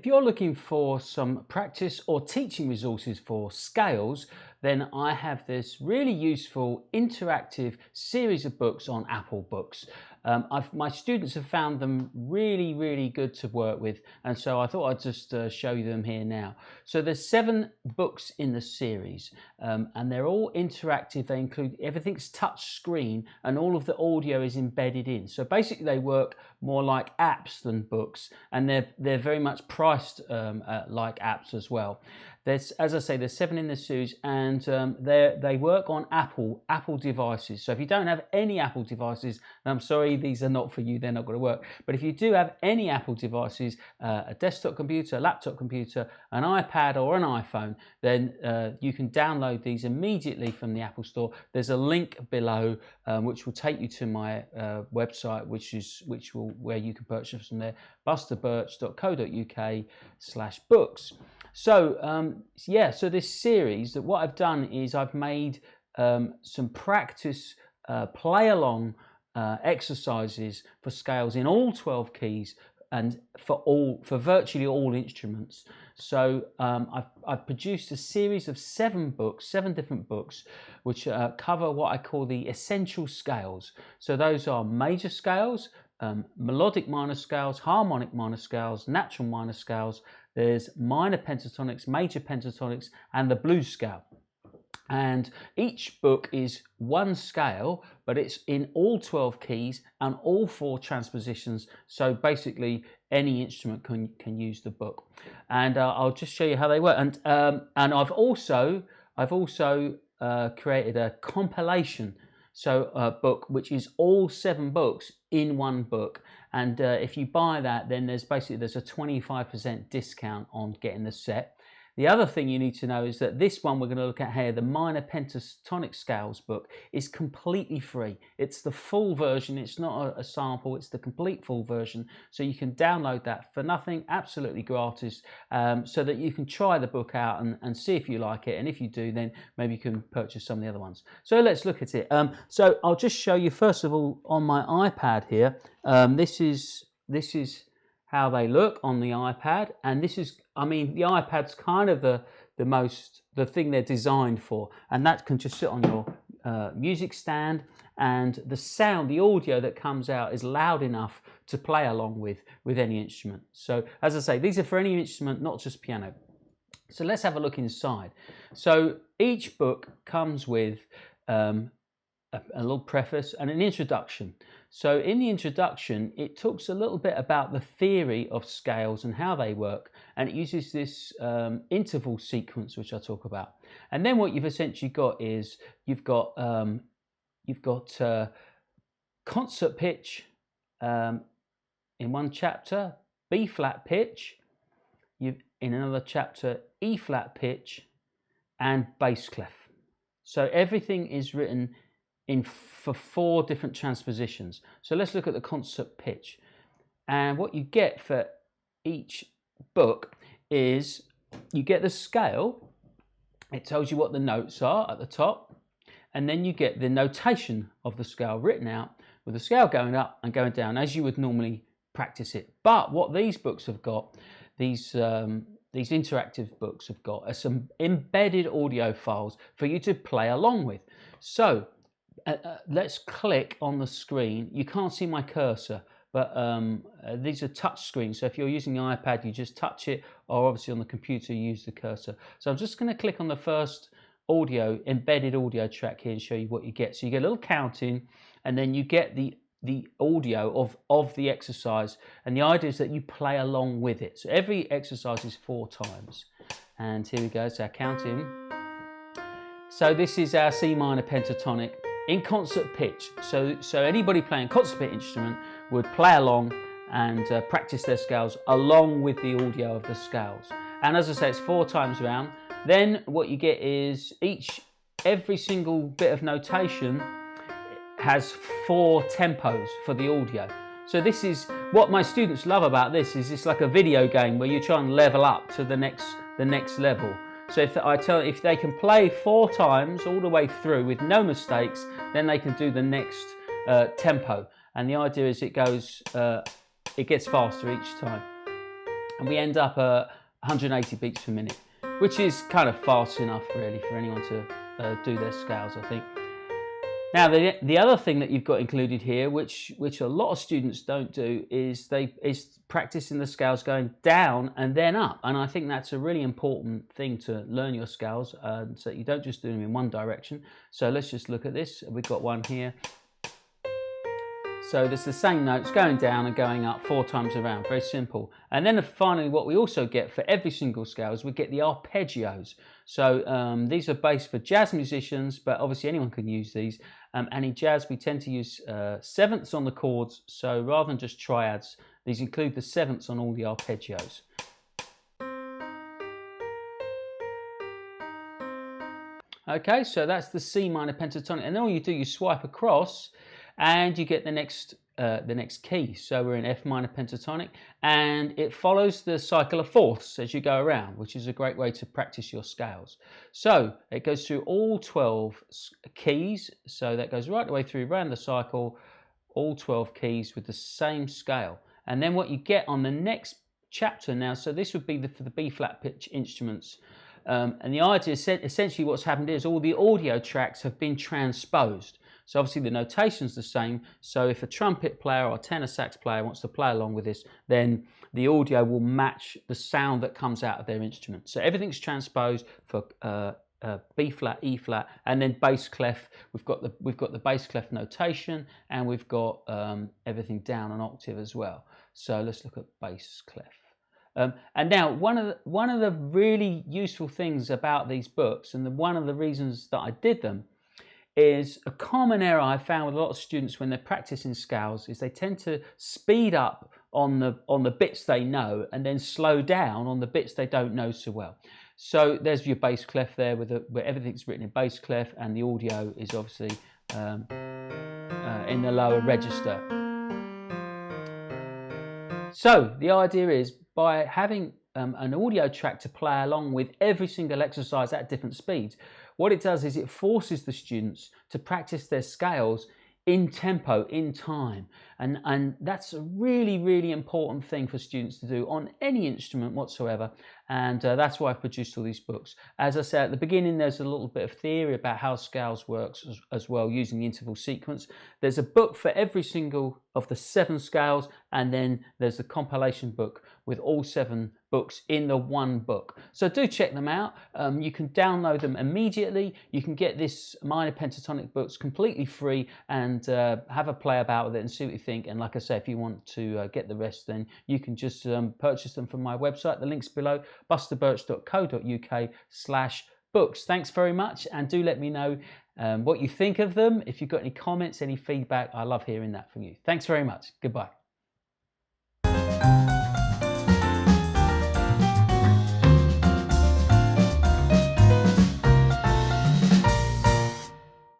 If you're looking for some practice or teaching resources for scales, then I have this really useful interactive series of books on Apple Books. My students have found them really good to work with, and so I thought I'd just show you them here now. So there's 7 books in the series, and they're all interactive. They include everything's touch screen, and all of the audio is embedded in. So basically they work more like apps than books, and they're very much priced like apps as well. There's, as I say, there's 7 in the series, and they work on Apple devices. So if you don't have any Apple devices, I'm sorry, these are not for you, they're not going to work. But if you do have any Apple devices, a desktop computer, a laptop computer, an iPad or an iPhone, then you can download these immediately from the Apple Store. There's a link below which will take you to my website, where you can purchase from there, busterbirch.co.uk/books. So so this series, that what I've done is I've made some practice play-along exercises for scales in all 12 keys and for virtually all instruments. So I've produced a series of 7 different books, which cover what I call the essential scales. So those are major scales, melodic minor scales, harmonic minor scales, natural minor scales. There's minor pentatonics, major pentatonics, and the blues scale. And each book is one scale, but it's in all 12 keys and all 4 transpositions. So basically, any instrument can use the book. And I'll just show you how they work. And I've also created a compilation. So a book which is all 7 books in one book, and if you buy that, then there's a 25% discount on getting the set. The other thing you need to know is that this one we're going to look at here, the Minor Pentatonic Scales book, is completely free. It's the full version. It's not a sample. It's the complete full version. So you can download that for nothing, absolutely gratis, so that you can try the book out and see if you like it. And if you do, then maybe you can purchase some of the other ones. So let's look at it. So I'll just show you first of all on my iPad here. This is how they look on the iPad, and this is, I mean, the iPad's kind of the thing they're designed for, and that can just sit on your music stand, and the sound, the audio that comes out is loud enough to play along with any instrument. So as I say, these are for any instrument, not just piano. So let's have a look inside. So each book comes with a little preface and an introduction. So in the introduction, it talks a little bit about the theory of scales and how they work, and it uses this interval sequence, which I'll talk about. And then what you've essentially got is you've got concert pitch in one chapter, B flat pitch. In another chapter, E flat pitch, and bass clef. So everything is written for 4 different transpositions. So let's look at the concert pitch. And what you get for each book is you get the scale. It tells you what the notes are at the top, and then you get the notation of the scale written out with the scale going up and going down as you would normally practice it. But what these books have got, these interactive books have got, are some embedded audio files for you to play along with. So let's click on the screen. You can't see my cursor, but these are touch screens. So if you're using the iPad, you just touch it, or obviously on the computer, you use the cursor. So I'm just going to click on the first embedded audio track here and show you what you get. So you get a little counting, and then you get the audio of the exercise, and the idea is that you play along with it. So every exercise is 4 times. And here we go, so our counting. So this is our C minor pentatonic in concert pitch. So anybody playing concert pitch instrument would play along and practice their scales along with the audio of the scales. And as I say, it's 4 times around. Then what you get is every single bit of notation has 4 tempos for the audio. So this is what my students love about this. Is it's like a video game where you try and level up to the next level. So if they can play 4 times all the way through with no mistakes, then they can do the next tempo. And the idea is it gets faster each time. and we end up at 180 beats per minute, which is kind of fast enough really for anyone to do their scales, I think. Now the other thing that you've got included here, which a lot of students don't do, is practicing the scales going down and then up, and I think that's a really important thing to learn your scales, so you don't just do them in one direction. So let's just look at this. We've got one here. So there's the same notes going down and going up 4 times around, very simple. And then finally what we also get for every single scale is we get the arpeggios. So these are based for jazz musicians, but obviously anyone can use these. And in jazz we tend to use sevenths on the chords, so rather than just triads, these include the sevenths on all the arpeggios. Okay, so that's the C minor pentatonic, and then all you do, you swipe across and you get the next key. So we're in F minor pentatonic, and it follows the cycle of fourths as you go around, which is a great way to practice your scales. So it goes through all 12 keys, so that goes right the way through around the cycle, all 12 keys with the same scale. And then what you get on the next chapter now, so this would be for the B flat pitch instruments. And the idea is essentially what's happened is all the audio tracks have been transposed. So obviously the notation's the same, so if a trumpet player or a tenor sax player wants to play along with this, then the audio will match the sound that comes out of their instrument. So everything's transposed for B flat, E flat, and then bass clef. We've got the bass clef notation, and we've got everything down an octave as well. So let's look at bass clef. And now one of the really useful things about these books, and one of the reasons that I did them, is a common error I found with a lot of students when they're practicing scales is they tend to speed up on the bits they know and then slow down on the bits they don't know so well. So there's your bass clef there where everything's written in bass clef, and the audio is obviously in the lower register. So the idea is, by having an audio track to play along with every single exercise at different speeds, what it does is it forces the students to practice their scales in tempo, in time. And that's a really, really important thing for students to do on any instrument whatsoever. And that's why I've produced all these books. As I said at the beginning, there's a little bit of theory about how scales works as well, using the interval sequence. There's a book for every single of the 7 scales, and then there's a compilation book with all 7 books in the one book. So do check them out. You can download them immediately. You can get this minor pentatonic books completely free and have a play about with it and see what you think. And like I say, if you want to get the rest, then you can just purchase them from my website. The link's below, busterbirch.co.uk/books. Thanks very much, and do let me know what you think of them. If you've got any comments, any feedback, I love hearing that from you. Thanks very much. Goodbye.